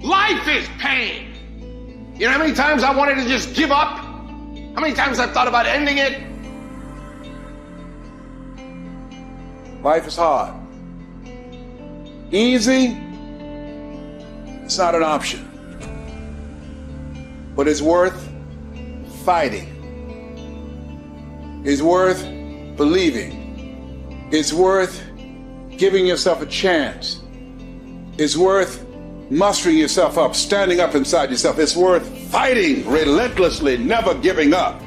Life is pain. You know how many times I wanted to just give up? How many times I've thought about ending it? Life is hard. Easy, it's not an option. But it's worth fighting. It's worth believing. It's worth giving yourself a chance. It's worth mustering yourself up, standing up inside yourself. It's worth fighting relentlessly, never giving up.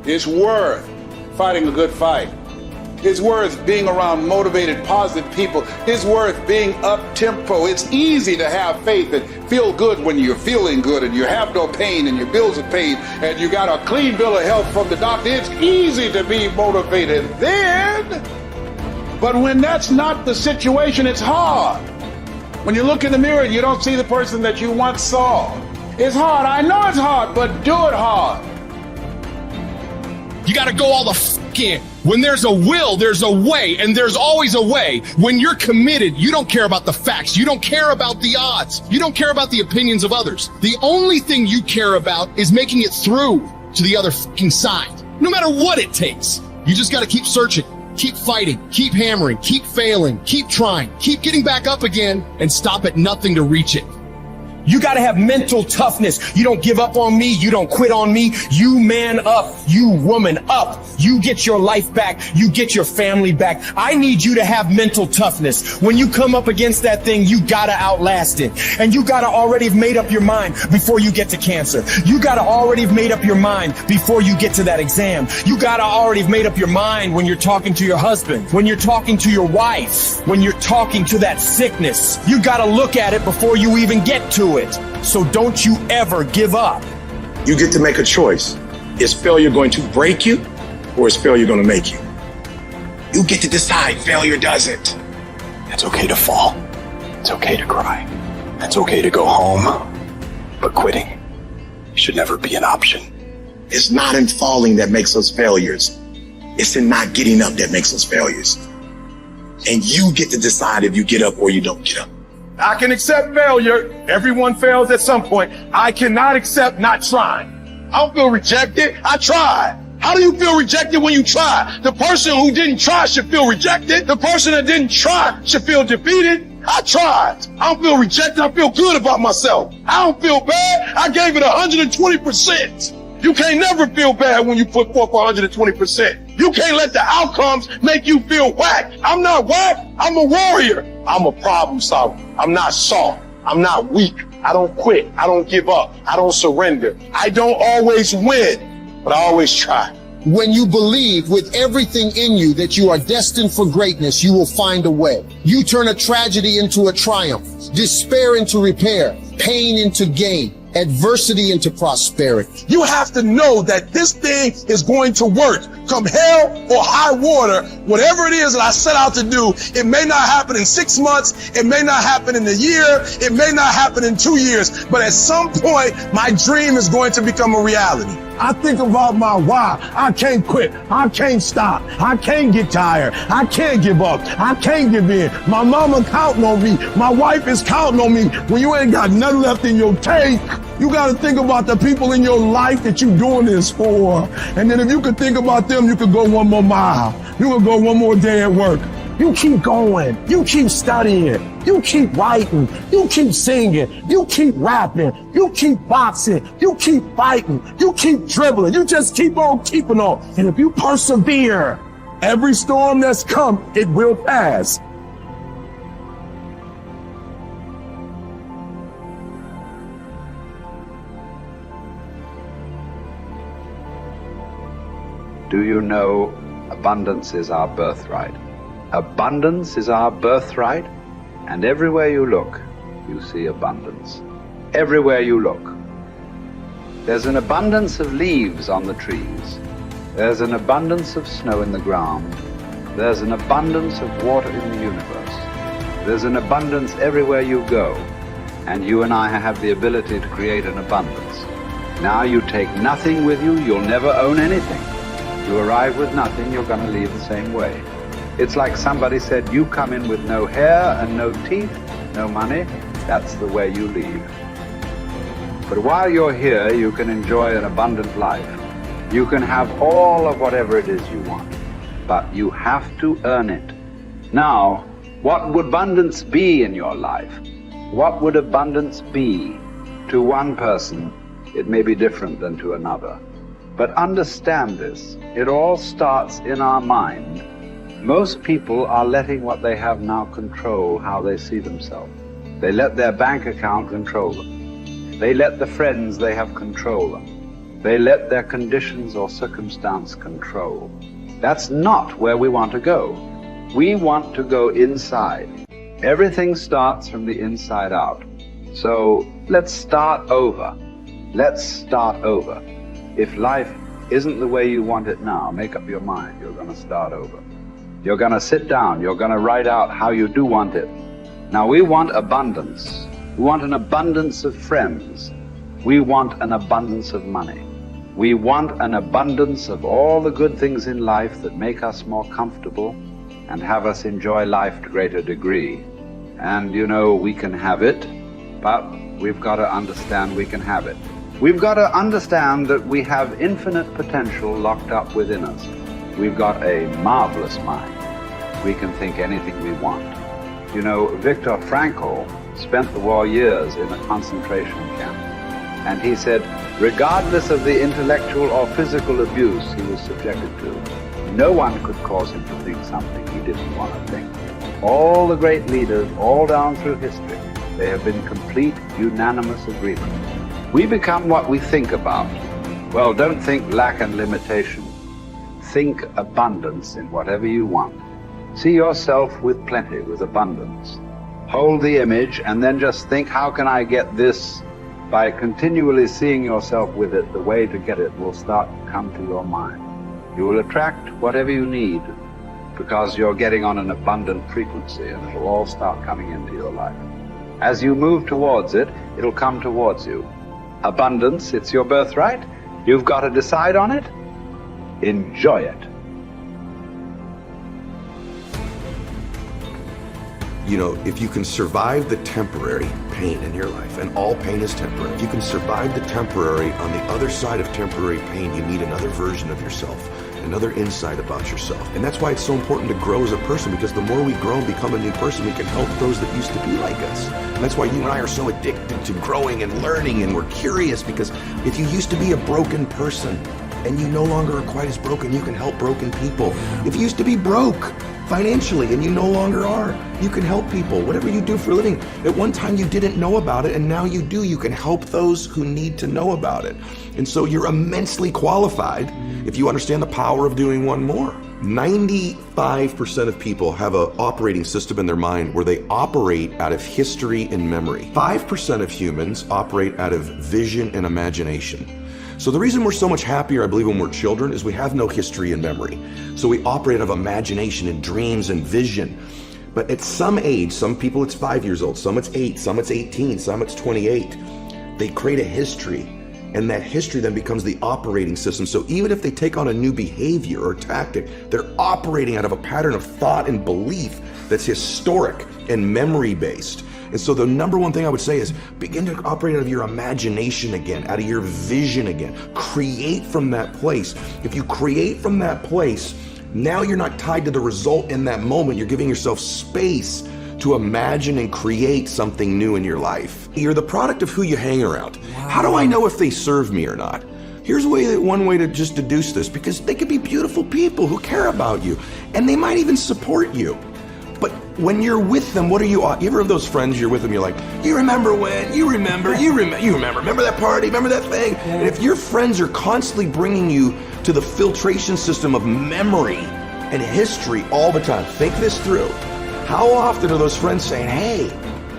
It's worth fighting a good fight. It's worth being around motivated, positive people. It's worth being up-tempo. It's easy to have faith and feel good when you're feeling good and you have no pain and your bills are paid and you got a clean bill of health from the doctor. It's easy to be motivated then. But when that's not the situation, it's hard. When you look in the mirror and you don't see the person that you once saw. It's hard. I know it's hard, but do it hard. You got to go all the f*** in. When there's a will, there's a way, and there's always a way. When you're committed, you don't care about the facts. You don't care about the odds. You don't care about the opinions of others. The only thing you care about is making it through to the other f***ing side. No matter what it takes. You just got to keep searching, keep fighting, keep hammering, keep failing, keep trying, keep getting back up again, and stop at nothing to reach it. You gotta have mental toughness. You don't give up on me. You don't quit on me. You man up. You woman up. You get your life back. You get your family back. I need you to have mental toughness. When you come up against that thing, you gotta outlast it. And you gotta already have made up your mind before you get to cancer. You gotta already have made up your mind before you get to that exam. You gotta already have made up your mind when you're talking to your husband, when you're talking to your wife, when you're talking to that sickness. You gotta look at it before you even get to it. So don't you ever give up. You get to make a choice. Is failure going to break you or is failure going to make you? You get to decide. Failure doesn't. It's okay to fall. It's okay to cry. It's okay to go home. But quitting should never be an option. It's not in falling that makes us failures. It's in not getting up that makes us failures. And you get to decide if you get up or you don't get up. I can accept failure. Everyone fails at some point. I cannot accept not trying. I don't feel rejected. I tried. How do you feel rejected when you try? The person who didn't try should feel rejected. The person that didn't try should feel defeated. I tried. I don't feel rejected. I feel good about myself. I don't feel bad. I gave it 120%. You can't never feel bad when you put forth 120%. You can't let the outcomes make you feel whack. I'm not whack. I'm a warrior. I'm a problem solver. I'm not soft. I'm not weak. I don't quit. I don't give up. I don't surrender. I don't always win, but I always try. When you believe with everything in you that you are destined for greatness, you will find a way. You turn a tragedy into a triumph, despair into repair, pain into gain, adversity into prosperity. You have to know that this thing is going to work. Come hell or high water, whatever it is that I set out to do, it may not happen in 6 months, it may not happen in a year, it may not happen in 2 years, but at some point, my dream is going to become a reality. I think about my why. I can't quit. I can't stop. I can't get tired. I can't give up. I can't give in. My mama counting on me. My wife is counting on me. When you ain't got nothing left in your tank, you got to think about the people in your life that you're doing this for. And then if you could think about them, you could go one more mile. You could go one more day at work. You keep going. You keep studying. You keep writing. You keep singing. You keep rapping. You keep boxing. You keep fighting. You keep dribbling. You just keep on keeping on. And if you persevere, every storm that's come, it will pass. Do you know abundance is our birthright? Abundance is our birthright, and everywhere you look, you see abundance. Everywhere you look. There's an abundance of leaves on the trees. There's an abundance of snow in the ground. There's an abundance of water in the universe. There's an abundance everywhere you go, and you and I have the ability to create an abundance. Now you take nothing with you, you'll never own anything. You arrive with nothing, you're going to leave the same way. It's like somebody said, you come in with no hair and no teeth, no money, that's the way you leave. But while you're here, you can enjoy an abundant life. You can have all of whatever it is you want, but you have to earn it. Now, what would abundance be in your life? What would abundance be? To one person, it may be different than to another. But understand this, it all starts in our mind. Most people are letting what they have now control how they see themselves. They let their bank account control them. They let the friends they have control them. They let their conditions or circumstance control. That's not where we want to go. We want to go inside. Everything starts from the inside out. So let's start over. Let's start over. If life isn't the way you want it now, make up your mind. You're going to start over. You're going to sit down. You're going to write out how you do want it. Now, we want abundance. We want an abundance of friends. We want an abundance of money. We want an abundance of all the good things in life that make us more comfortable and have us enjoy life to a greater degree. And you know, we can have it, but we've got to understand we can have it. We've got to understand that we have infinite potential locked up within us. We've got a marvelous mind. We can think anything we want. You know, Viktor Frankl spent the war years in a concentration camp. And he said, regardless of the intellectual or physical abuse he was subjected to, no one could cause him to think something he didn't want to think. All the great leaders, all down through history, they have been complete, unanimous agreement. We become what we think about. Well, don't think lack and limitation. Think abundance in whatever you want. See yourself with plenty, with abundance. Hold the image and then just think, how can I get this? By continually seeing yourself with it, the way to get it will start to come to your mind. You will attract whatever you need because you're getting on an abundant frequency, and it will all start coming into your life. As you move towards it, it'll come towards you. Abundance, it's your birthright. You've got to decide on it. Enjoy it. You know, if you can survive the temporary pain in your life, and all pain is temporary, if you can survive the temporary, on the other side of temporary pain, you meet another version of yourself, another insight about yourself. And that's why it's so important to grow as a person, because the more we grow and become a new person, we can help those that used to be like us. And that's why you and I are so addicted to growing and learning, and we're curious, because if you used to be a broken person and you no longer are quite as broken, you can help broken people. If you used to be broke financially and you no longer are, you can help people. Whatever you do for a living, at one time you didn't know about it and now you do. You can help those who need to know about it. And so you're immensely qualified if you understand the power of doing one more. 95% of people have an operating system in their mind where they operate out of history and memory. 5% of humans operate out of vision and imagination. So the reason we're so much happier, I believe, when we're children is we have no history and memory. So we operate out of imagination and dreams and vision. But at some age, some people it's 5 years old, some it's 8, some it's 18, some it's 28. They create a history, and that history then becomes the operating system. So even if they take on a new behavior or tactic, they're operating out of a pattern of thought and belief that's historic and memory-based. And so the number one thing I would say is begin to operate out of your imagination again, out of your vision again. Create from that place. If you create from that place, now you're not tied to the result in that moment. You're giving yourself space to imagine and create something new in your life. You're the product of who you hang around. Wow. How do I know if they serve me or not? Here's one way to just deduce this, because they could be beautiful people who care about you, and they might even support you. But when you're with them, what are you ever have those friends you're with them, you're like, you remember when, you remember that party, remember that thing? Yeah. And if your friends are constantly bringing you to the filtration system of memory and history all the time, think this through. How often are those friends saying, hey,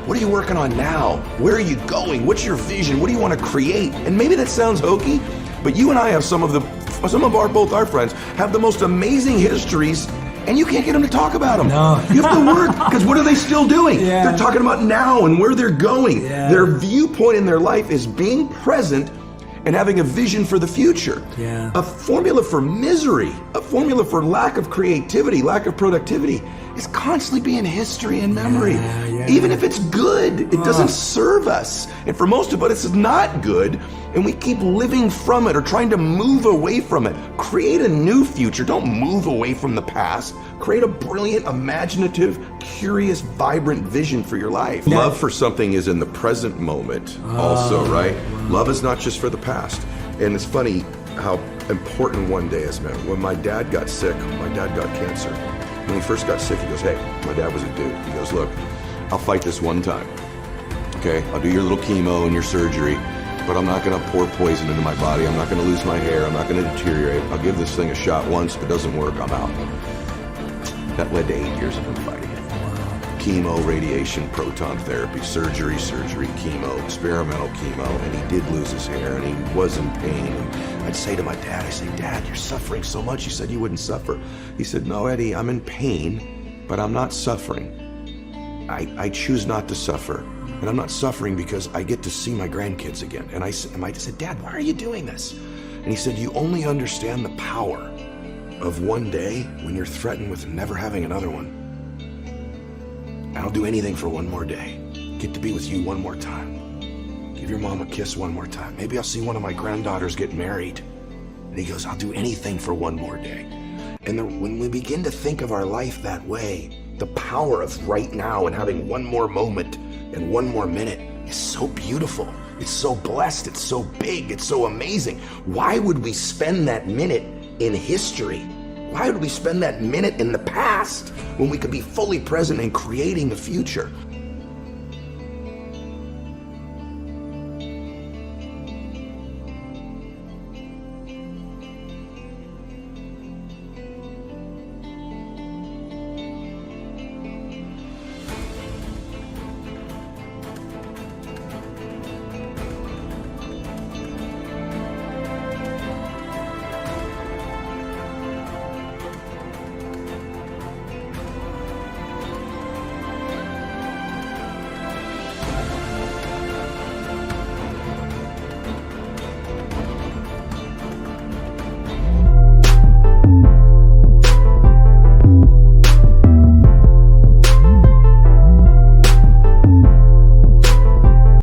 what are you working on now? Where are you going? What's your vision? What do you want to create? And maybe that sounds hokey, but you and I have both our friends have the most amazing histories, and you can't get them to talk about them. No. You have to work, because what are they still doing? Yeah. They're talking about now and where they're going. Yeah. Their viewpoint in their life is being present and having a vision for the future. Yeah. A formula for misery, a formula for lack of creativity, lack of productivity, is constantly being history and memory. Even if it's good, it doesn't serve us. And for most of us, it's not good. And we keep living from it or trying to move away from it. Create a new future. Don't move away from the past. Create a brilliant, imaginative, curious, vibrant vision for your life. Love for something is in the present moment also, right? Love is not just for the past. And it's funny how important one day is, man. When my dad got sick, my dad got cancer. When he first got sick, he goes, hey, my dad was a dude. He goes, look, I'll fight this one time. Okay, I'll do your little chemo and your surgery, but I'm not gonna pour poison into my body. I'm not gonna lose my hair. I'm not gonna deteriorate. I'll give this thing a shot once. If it doesn't work, I'm out. That led to 8 years of him fighting it. Chemo, radiation, proton therapy, surgery, chemo, experimental chemo, and he did lose his hair and he was in pain. And I'd say to my dad, I say, Dad, you're suffering so much. You said you wouldn't suffer. He said, no, Eddie, I'm in pain, but I'm not suffering. I choose not to suffer. And I'm not suffering because I get to see my grandkids again. And I said, Dad, why are you doing this? And he said, you only understand the power of one day when you're threatened with never having another one. I'll do anything for one more day. Get to be with you one more time. Give your mom a kiss one more time. Maybe I'll see one of my granddaughters get married. And he goes, I'll do anything for one more day. And when we begin to think of our life that way, the power of right now and having one more moment and one more minute is so beautiful. It's so blessed. It's so big. It's so amazing. Why would we spend that minute in history? Why would we spend that minute in the past when we could be fully present and creating a future?